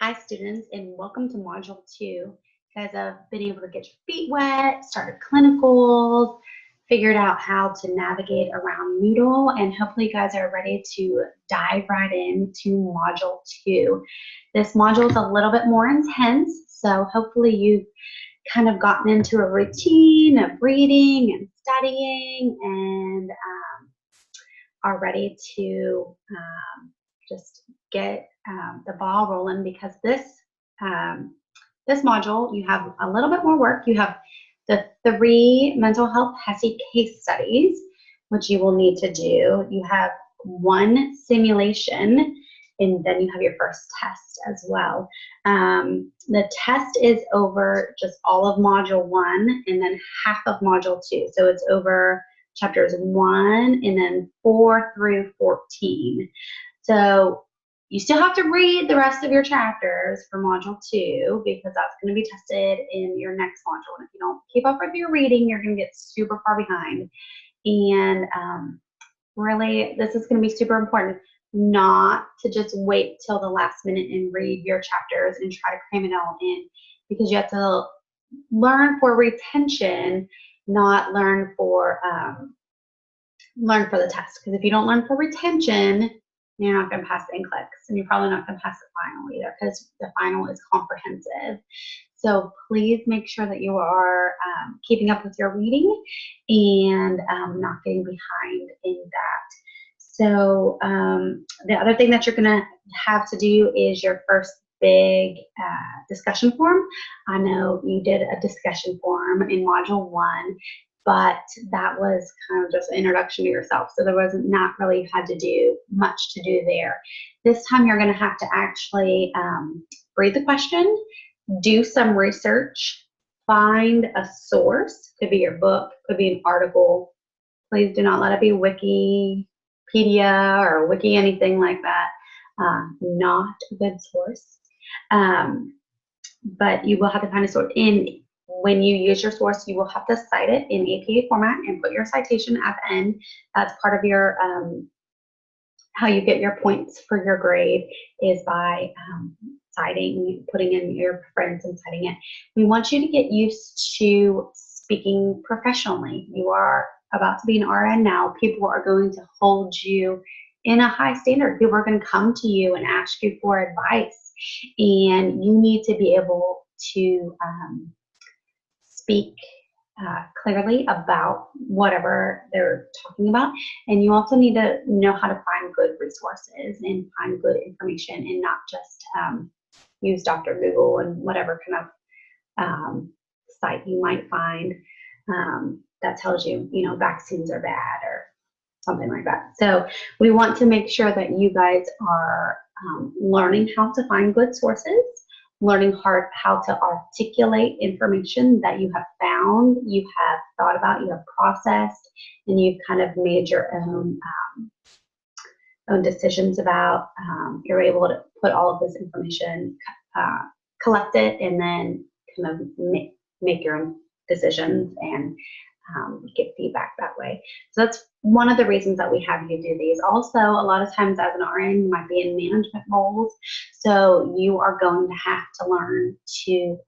Hi, students, and welcome to Module 2. You guys have been able to get your feet wet, started clinicals, figured out how to navigate around Moodle, and hopefully you guys are ready to dive right into Module 2. This module is a little bit more intense, so hopefully you've kind of gotten into a routine of reading and studying and are ready to just get the ball rolling, because this module, you have a little bit more work. You have the 3 mental health HESI case studies, which you will need to do. You have 1 simulation, and then you have your first test as well. The test is over just all of Module 1 and then half of Module 2. So it's over chapters 1 and then 4 through 14. So you still have to read the rest of your chapters for Module 2, because that's going to be tested in your next module. And if you don't keep up with your reading, you're going to get super far behind. And really, this is going to be super important, not to just wait till the last minute and read your chapters and try to cram it all in, because you have to learn for retention, not learn for the test. Because if you don't learn for retention, you're not going to pass the NCLEX, and you're probably not going to pass the final either, because the final is comprehensive. So please make sure that you are keeping up with your reading and not getting behind in that. So the other thing that you're going to have to do is your first big discussion form. I know you did a discussion form in Module 1, but that was kind of just an introduction to yourself. So there wasn't not really had to do much to do there. This time you're going to have to actually read the question, do some research, find a source. Could be your book, could be an article. Please do not let it be Wikipedia or Wiki anything like that. Not a good source. But you will have to find a source. When you use your source, you will have to cite it in APA format and put your citation at the end. That's part of your how you get your points for your grade, is by citing, putting in your preference and citing it. We want you to get used to speaking professionally. You are about to be an RN now. People are going to hold you in a high standard. People are going to come to you and ask you for advice, and you need to be able to speak clearly about whatever they're talking about. And you also need to know how to find good resources and find good information, and not just use Dr. Google and whatever kind of site you might find that tells you, vaccines are bad or something like that. So we want to make sure that you guys are learning how to find good sources, learning how to articulate information that you have found, you have thought about, you have processed, and you've kind of made your own decisions about. You're able to put all of this information, collect it, and then kind of make your own decisions and get feedback that way. So that's one of the reasons that we have you do these. Also, a lot of times as an RN, you might be in management roles, so you are going to have to learn to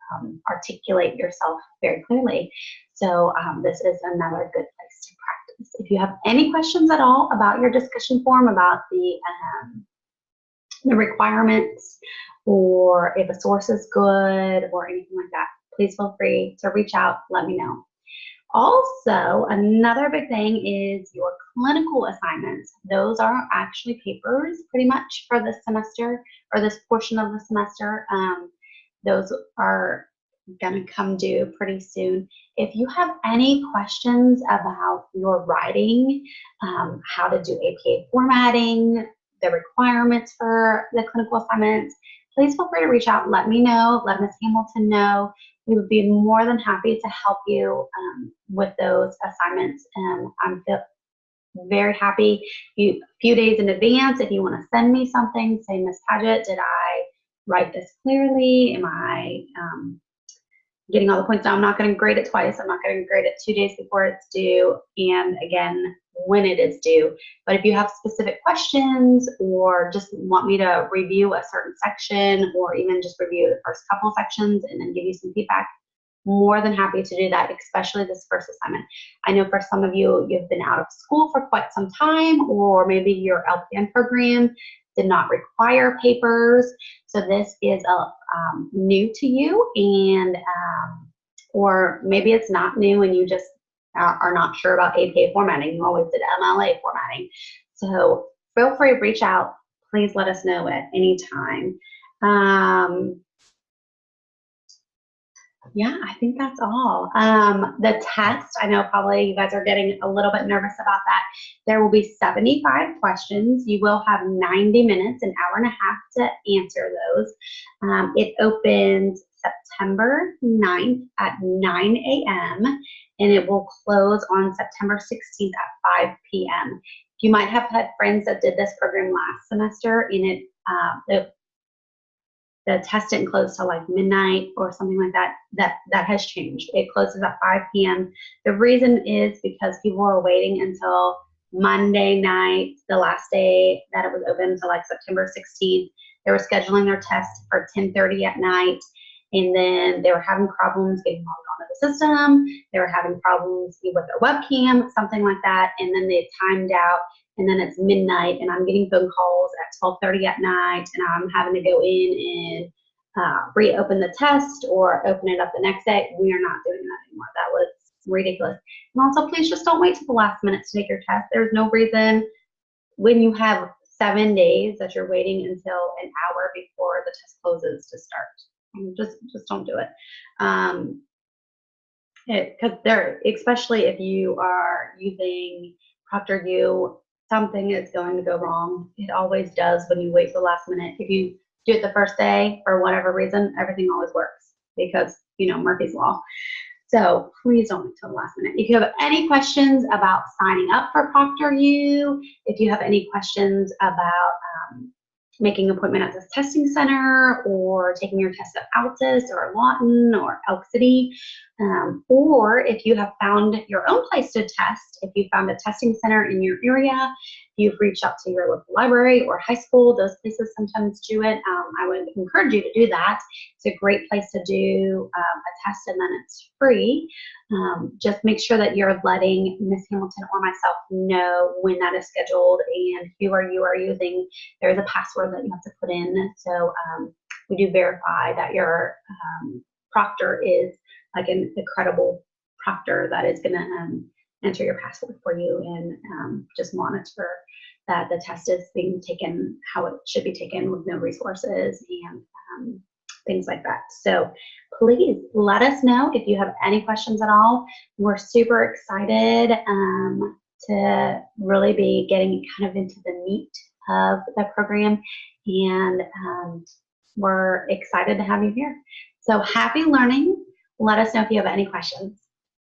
articulate yourself very clearly. So this is another good place to practice. If you have any questions at all about your discussion form, about the requirements, or if a source is good or anything like that, please feel free to reach out, let me know. Also, another big thing is your clinical assignments. Those are actually papers pretty much for this semester, or this portion of the semester. Those are going to come due pretty soon. If you have any questions about your writing, how to do APA formatting, the requirements for the clinical assignments, please feel free to reach out. Let me know. Let Ms. Hamilton know. We would be more than happy to help you with those assignments. I'm very happy. A few days in advance, if you want to send me something, say, Ms. Paget, did I write this clearly? Am I getting all the points. Now, I'm not going to grade it twice. I'm not going to grade it 2 days before it's due and again when it is due. But if you have specific questions or just want me to review a certain section or even just review the first couple sections and then give you some feedback, more than happy to do that, especially this first assignment. I know for some of you, you've been out of school for quite some time, or maybe your LPN program did not require papers. So this is new to you, and or maybe it's not new and you just are not sure about APA formatting. You always did MLA formatting. So feel free to reach out. Please let us know at any time. Yeah, I think that's all. The test, I know probably you guys are getting a little bit nervous about that. There will be 75 questions. You will have 90 minutes, an hour and a half to answer those. It opens September 9th at 9 a.m. and it will close on September 16th at 5 p.m. You might have had friends that did this program last semester and the test didn't close till like midnight or something like that. That has changed. It closes at 5 p.m. The reason is because people were waiting until Monday night, the last day that it was open, so like September 16th. They were scheduling their test for 10:30 at night, and then they were having problems getting logged onto the system. They were having problems with their webcam, something like that, and then they timed out. And then it's midnight and I'm getting phone calls at 12:30 at night and I'm having to go in and reopen the test or open it up the next day. We are not doing that anymore. That was ridiculous. And also, please just don't wait till the last minute to take your test. There's no reason when you have 7 days that you're waiting until an hour before the test closes to start. Just don't do it. Because especially if you are using ProctorU, something is going to go wrong. It always does when you wait for the last minute. If you do it the first day, for whatever reason, everything always works because, you know, Murphy's Law. So please don't wait till the last minute. If you have any questions about signing up for ProctorU, if you have any questions about making an appointment at this testing center or taking your test at Altus or Lawton or Elk City, or if you have found your own place to test, if you found a testing center in your area, you've reached out to your local library or high school, those places sometimes do it. I would encourage you to do that. It's a great place to do a test and then it's free. Just make sure that you're letting Miss Hamilton or myself know when that is scheduled and who you are using. There's a password that you have to put in. So we do verify that your proctor is like a credible proctor that is going to enter your password for you and just monitor that the test is being taken how it should be taken with no resources and things like that. So please let us know if you have any questions at all. We're super excited to really be getting kind of into the meat of the program, and we're excited to have you here. So happy learning. Let us know if you have any questions.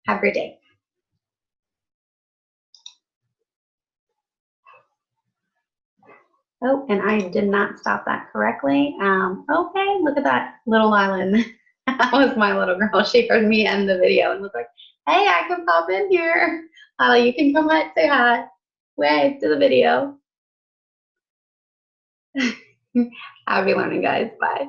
Have a great day. Oh, and I did not stop that correctly. Okay, look at that little island. That was my little girl. She heard me end the video and was like, hey, I can pop in here. You can come back, say hi. Wave to the video. Happy learning, guys. Bye.